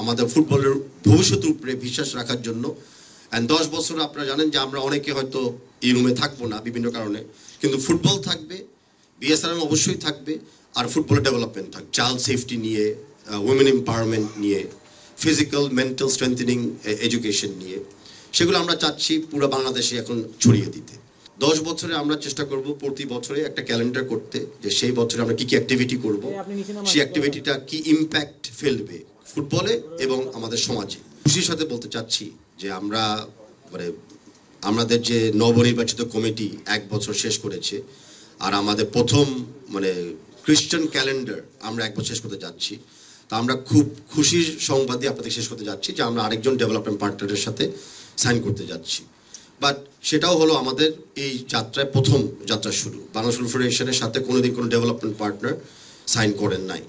আমাদের ফুটবলের ভবিষ্যতের উপরে বিশ্বাস রাখার জন্য। অ্যান্ড 10 বছর আপনারা জানেন যে আমরা অনেকে হয়তো এই রুমে থাকবো না বিভিন্ন কারণে, কিন্তু ফুটবল থাকবে, বিএসআরএম অবশ্যই থাকবে, আর ফুটবলের ডেভেলপমেন্ট থাকবে, চাইল্ড সেফটি নিয়ে, উইমেন এম্পাওয়ারমেন্ট নিয়ে, ফিজিক্যাল মেন্টাল স্ট্রেংথেনিং এডুকেশন নিয়ে, সেগুলো আমরা চাচ্ছি পুরো বাংলাদেশে এখন ছড়িয়ে দিতে। 10 বছরে আমরা চেষ্টা করব প্রতি বছরে একটা ক্যালেন্ডার করতে, যে সেই বছরে আমরা কি কি অ্যাক্টিভিটি করব, সেই অ্যাক্টিভিটিটা কি ইম্প্যাক্ট ফেলবে ফুটবলে এবং আমাদের সমাজে। খুশির সাথে বলতে চাচ্ছি যে আমরা আমাদের যে নবনির্বাচিত কমিটি 1 বছর শেষ করেছে, আর আমাদের প্রথম খ্রিস্টান ক্যালেন্ডার আমরা 1 বছর শেষ করতে যাচ্ছি। তা আমরা খুব খুশির সংবাদ দিয়ে আপনাদের শেষ করতে যাচ্ছি যে আমরা আরেকজন ডেভেলপমেন্ট পার্টনারের সাথে সাইন করতে যাচ্ছি। বাট সেটাও হলো আমাদের এই যাত্রায় প্রথম যাত্রা শুরু। বাংলাদেশ ফুটবল ফেডারেশনের সাথে কোনোদিন কোনো ডেভেলপমেন্ট পার্টনার সাইন করেন নাই,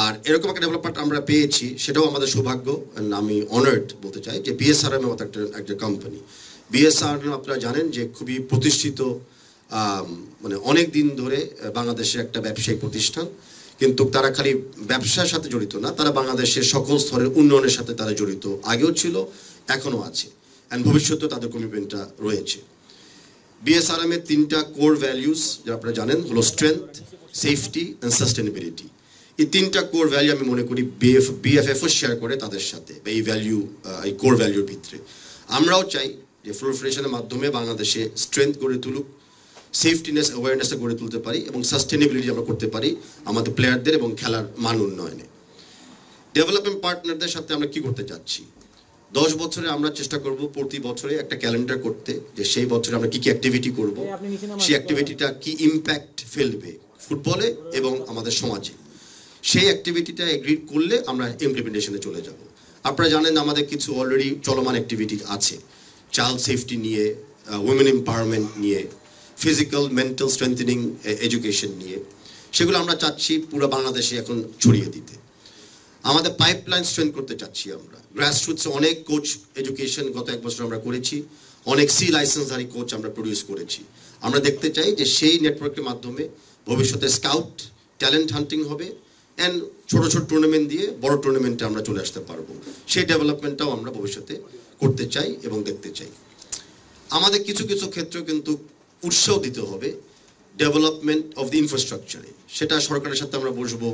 আর এরকম একটা ডেভেলপমেন্ট আমরা পেয়েছি, সেটাও আমাদের সৌভাগ্য। আমি অনার্ড বলতে চাই যে বিএসআরএম এর মতো একটা কোম্পানি। বিএসআরএম আপনারা জানেন যে খুবই প্রতিষ্ঠিত, অনেক দিন ধরে বাংলাদেশের একটা ব্যবসায়িক প্রতিষ্ঠান, কিন্তু তারা খালি ব্যবসার সাথে জড়িত না, তারা বাংলাদেশের সকল স্তরের উন্নয়নের সাথে তারা জড়িত, আগেও ছিল, এখনও আছে, অ্যান্ড ভবিষ্যতেও তাদের কমিটমেন্টটা রয়েছে। বিএসআরএম এর 3টা কোর ভ্যালিউজ যা আপনারা জানেন হলো স্ট্রেংথ, সেফটি অ্যান্ড সাস্টেনেবিলিটি। এই 3টা কোর ভ্যালু আমি মনে করি বিএফএফও শেয়ার করে তাদের সাথে, এই ভ্যালু, এই কোর ভ্যালুর ভিতরে আমরাও চাই যে ফুটবল ফেডারেশনের মাধ্যমে বাংলাদেশে স্ট্রেংথ গড়ে তুলুক, সেফটিনেস অ্যাওয়ারনেসটা গড়ে তুলতে পারি, এবং সাস্টেনেবিলিটি আমরা করতে পারি আমাদের প্লেয়ারদের এবং খেলার মান উন্নয়নে। ডেভেলপমেন্ট পার্টনারদের সাথে আমরা কি করতে চাচ্ছি? 10 বছরে আমরা চেষ্টা করব প্রতি বছরে একটা ক্যালেন্ডার করতে, যে সেই বছরে আমরা কি কি অ্যাক্টিভিটি করব, সেই অ্যাক্টিভিটিটা কি ইম্প্যাক্ট ফেলবে ফুটবলে এবং আমাদের সমাজে। সেই অ্যাক্টিভিটিটা এগ্রিড করলে আমরা ইমপ্লিমেন্টেশনে চলে যাব। আপনারা জানেন আমাদের কিছু অলরেডি চলমান অ্যাক্টিভিটি আছে, চাইল্ড সেফটি নিয়ে, উইমেন এম্পাওয়ারমেন্ট নিয়ে, ফিজিক্যাল মেন্টাল স্ট্রেংথেনিং এডুকেশন নিয়ে, সেগুলো আমরা চাচ্ছি পুরো বাংলাদেশে এখন ছড়িয়ে দিতে। আমাদের পাইপলাইন স্ট্রেংথ করতে চাচ্ছি আমরা। গ্রাসরুটসে অনেক কোচ এডুকেশন গত 1 বছর আমরা করেছি, অনেক লাইসেন্সধারী কোচ আমরা প্রডিউস করেছি। আমরা দেখতে চাই যে সেই নেটওয়ার্কের মাধ্যমে ভবিষ্যতে স্কাউট, ট্যালেন্ট হান্টিং হবে, অ্যান্ড ছোটো ছোটো টুর্নামেন্ট দিয়ে বড় টুর্নামেন্টে আমরা চলে আসতে পারবো। সেই ডেভেলপমেন্টটাও আমরা ভবিষ্যতে করতে চাই এবং দেখতে চাই। আমাদের কিছু কিছু ক্ষেত্রে কিন্তু উৎসাহ দিতে হবে ডেভেলপমেন্ট অফ দ্য ইনফ্রাস্ট্রাকচারে। সেটা সরকারের সাথে আমরা বসবো,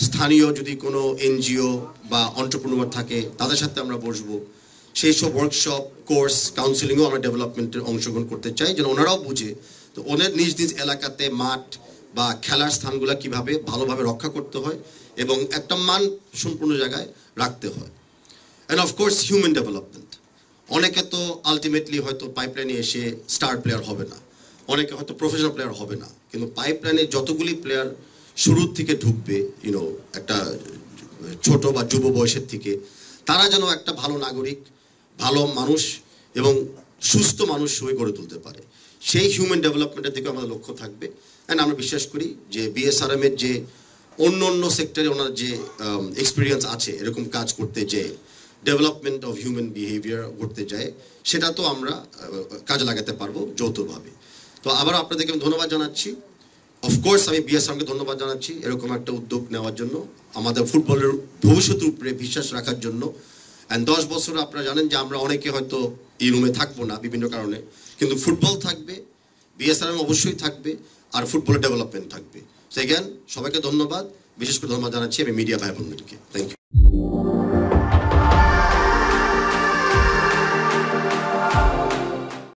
স্থানীয় যদি কোনো এনজিও বা এন্টারপ্রেনিউর থাকে তাদের সাথে আমরা বসবো, সেই সব ওয়ার্কশপ, কোর্স, কাউন্সিলিংও আমরা ডেভেলপমেন্টের অংশগ্রহণ করতে চাই, যেন ওনারাও বুঝে তো ওদের নিজ নিজ এলাকাতে মাঠ বা খেলার স্থানগুলো কিভাবে ভালোভাবে রক্ষা করতে হয় এবং একটা মান সম্পূর্ণ জায়গায় রাখতে হয়। And of course human development. অনেকে তো আলটিমেটলি হয়তো পাইপলাইনে এসে স্টার প্লেয়ার হবে না, অনেকে হয়তো প্রফেশনাল প্লেয়ার হবে না, কিন্তু পাইপলাইনে যতগুলি প্লেয়ার শুরুর থেকে ঢুকবে, একটা ছোট বা যুব বয়সের থেকে, তারা যেন একটা ভালো নাগরিক, ভালো মানুষ এবং সুস্থ মানুষ হয়ে গড়ে তুলতে পারে, সেই হিউম্যান ডেভেলপমেন্টের দিকে আমাদের লক্ষ্য থাকবে। অ্যান্ড আমরা বিশ্বাস করি যে বিএসআরএম এর যে অন্য অন্য সেক্টরে ওনার যে এক্সপিরিয়েন্স আছে এরকম কাজ করতে, যে ডেভেলপমেন্ট অফ হিউম্যান বিহেভিয়ার করতে যায়, সেটা তো আমরা কাজে লাগাতে পারবো যৌথভাবে। তো আবার আপনাদেরকে আমি ধন্যবাদ জানাচ্ছি। অফকোর্স আমি বিএসআরএমকে ধন্যবাদ জানাচ্ছি এরকম একটা উদ্যোগ নেওয়ার জন্য, আমাদের ফুটবলের ভবিষ্যতের উপরে বিশ্বাস রাখার জন্য। অ্যান্ড 10 বছর আপনারা জানেন যে আমরা অনেকে হয়তো এই রুমে থাকবো না বিভিন্ন কারণে, কিন্তু ফুটবল থাকবে, বিএসআরএম অবশ্যই থাকবে, আর ফুটবলের ডেভেলপমেন্ট থাকবে। সো এগেন সবাইকে ধন্যবাদ, বিশেষ করে ধন্যবাদ জানাচ্ছি আমি মিডিয়া ভাই বোনদেরকে। Thank you.